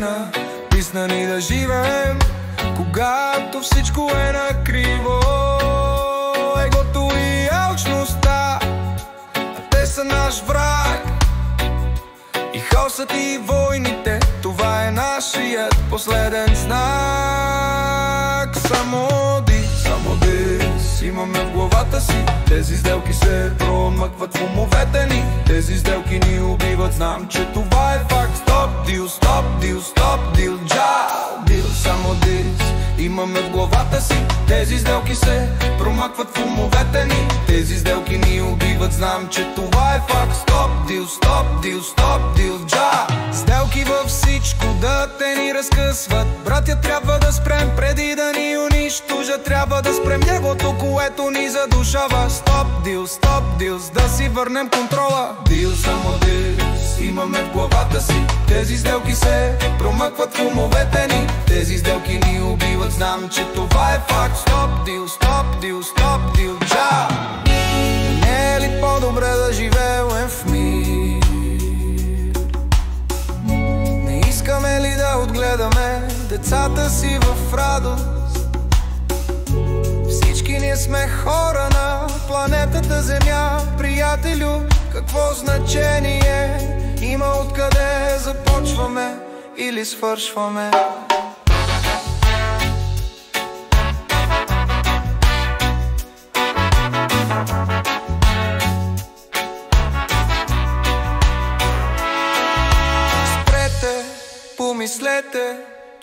година, писнани да живеем, когато всичко е накриво. Егото и алчността, те са наш враг. И хаосът и войните, това е нашият последен знак. Само дис имаме в главата си. Тези сделки се промъкват в умовете ни. Тези сделки ни убиват, знам, че това е факт. Стоп дил, джал дил. Само дис имаме в главата си. Тези сделки се промъкват в умовете ни. Тези сделки ни убиват, знам, че това е факт. Стоп дил, джал. Сделки във всичко да те ни разкъсват. Братя, трябва да спрем преди да ни унищожат. Трябва да спрем нягото, което ни задушава. Стоп дилс, да си върнем контрола. Дил, само дилс имаме в главата си. Тези сделки се промъкват в умовете ни. Тези сделки ни убиват, знам, че това е факт. Стоп дил, джа. Не е ли по-добре да живеем в мир? Не искаме ли да отгледаме децата си в радост? Всички ние сме хора на планетата Земя. Приятелю, какво значение има откъде започваме или свършваме? Спрете, помислете,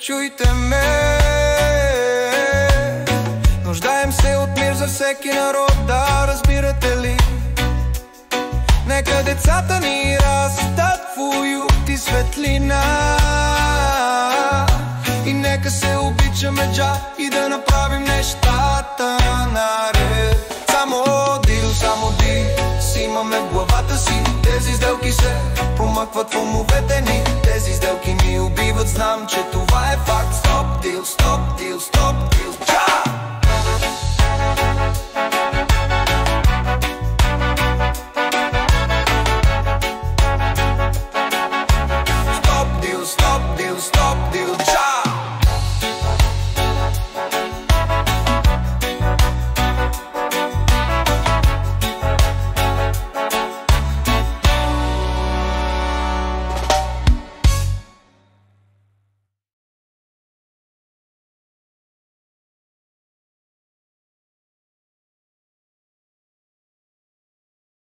чуйте ме. Нуждаем се от мир за всеки народ, да, разбирате ли? Нека децата ни растат в уют и светлина. И нека се обичаме, джа, и да направим нещата наред. Само дилс имаме в главата си. Тези сделки се промъкват в умовете ни. Тези сделки ни убиват, знам, че